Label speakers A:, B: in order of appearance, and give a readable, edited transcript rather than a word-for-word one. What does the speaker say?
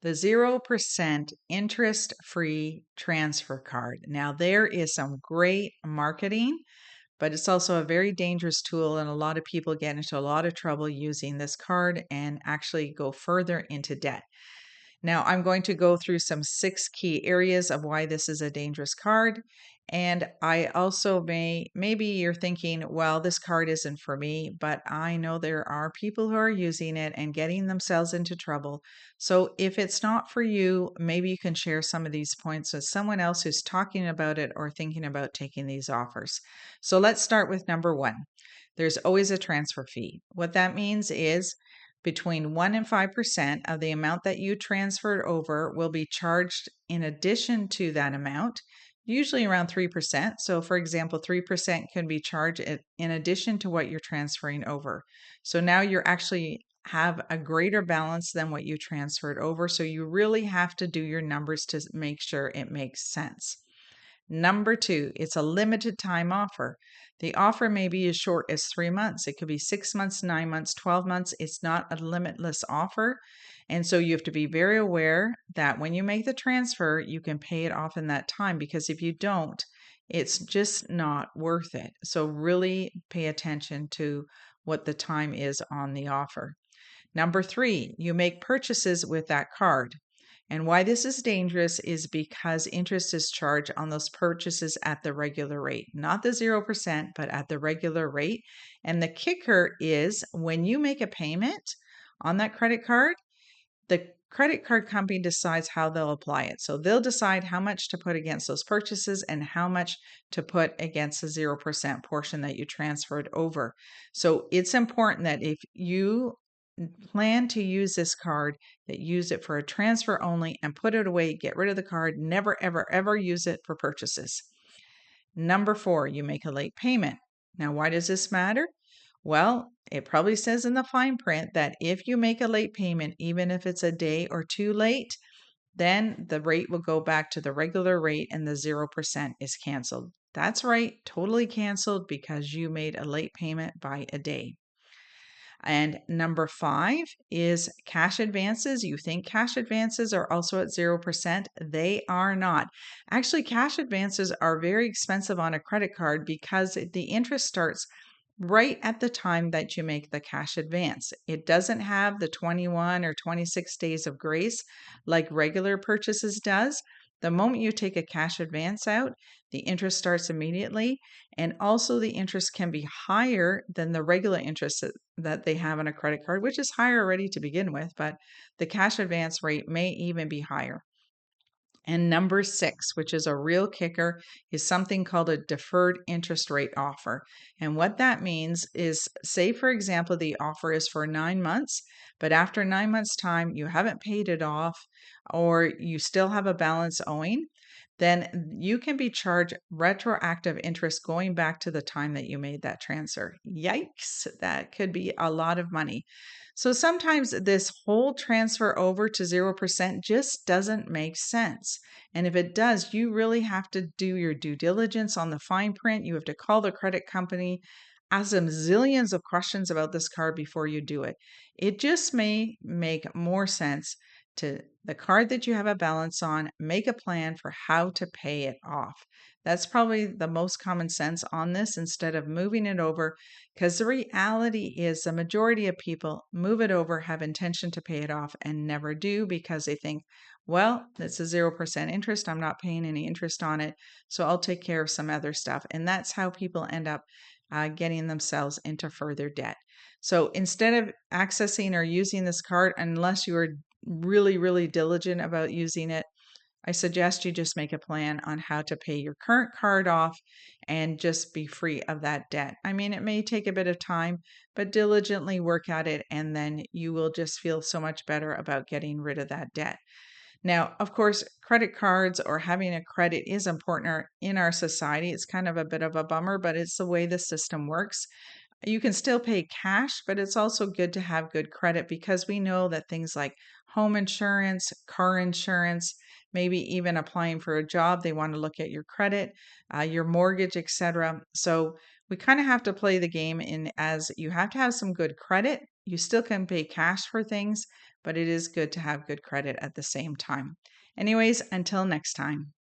A: The 0% interest-free transfer card. Now, there is some great marketing, but it's also a very dangerous tool, and a lot of people get into a lot of trouble using this card and actually go further into debt. Now, I'm going to go through some 6 key areas of why this is a dangerous card. And I also maybe you're thinking, well, this card isn't for me, but I know there are people who are using it and getting themselves into trouble. So if it's not for you, maybe you can share some of these points with someone else who's talking about it or thinking about taking these offers. So let's start with number 1. There's always a transfer fee. What that means is between 1 and 5% of the amount that you transferred over will be charged in addition to that amount, usually around 3%. So, for example, 3% can be charged in addition to what you're transferring over. So now you're actually have a greater balance than what you transferred over. So you really have to do your numbers to make sure it makes sense. Number 2, it's a limited time offer. The offer may be as short as 3 months. It could be 6 months, 9 months, 12 months. It's not a limitless offer. And so you have to be very aware that when you make the transfer, you can pay it off in that time, because if you don't, it's just not worth it. So really pay attention to what the time is on the offer. Number 3, you make purchases with that card. And why this is dangerous is because interest is charged on those purchases at the regular rate, not the 0%, but at the regular rate. And the kicker is when you make a payment on that credit card, the credit card company decides how they'll apply it. So they'll decide how much to put against those purchases and how much to put against the 0% portion that you transferred over. So it's important that if you plan to use this card, that use it for a transfer only and put it away, get rid of the card, never, ever, ever use it for purchases. Number 4, you make a late payment. Now, why does this matter? Well, it probably says in the fine print that if you make a late payment, even if it's a day or 2 late, then the rate will go back to the regular rate and the 0% is canceled. That's right, totally canceled because you made a late payment by a day. And number 5 is cash advances. You think cash advances are also at 0%. They are not. Actually, cash advances are very expensive on a credit card because the interest starts right at the time that you make the cash advance. It doesn't have the 21 or 26 days of grace like regular purchases does. The moment you take a cash advance out, the interest starts immediately. And also, the interest can be higher than the regular interest that they have on a credit card, which is higher already to begin with, but the cash advance rate may even be higher. And number 6, which is a real kicker, is something called a deferred interest rate offer. And what that means is, say, for example, the offer is for 9 months, but after 9 months' time, you haven't paid it off or you still have a balance owing, then you can be charged retroactive interest going back to the time that you made that transfer. Yikes, that could be a lot of money. So sometimes this whole transfer over to 0% just doesn't make sense. And if it does, you really have to do your due diligence on the fine print. You have to call the credit company, ask them zillions of questions about this card before you do it. It just may make more sense to the card that you have a balance on, make a plan for how to pay it off. That's probably the most common sense on this instead of moving it over, because the reality is the majority of people move it over, have intention to pay it off, and never do because they think, well, it's a 0% interest. I'm not paying any interest on it, so I'll take care of some other stuff. And that's how people end up getting themselves into further debt. So instead of accessing or using this card, unless you are really, really diligent about using it, I suggest you just make a plan on how to pay your current card off and just be free of that debt. I mean, it may take a bit of time, but diligently work at it, and then you will just feel so much better about getting rid of that debt. Now, of course, credit cards or having a credit is important in our society. It's kind of a bit of a bummer, but it's the way the system works. You can still pay cash, but it's also good to have good credit because we know that things like home insurance, car insurance, maybe even applying for a job, they want to look at your credit, your mortgage, etc. So we kind of have to play the game in as you have to have some good credit, You still can pay cash for things, but it is good to have good credit at the same time. Anyways, until next time.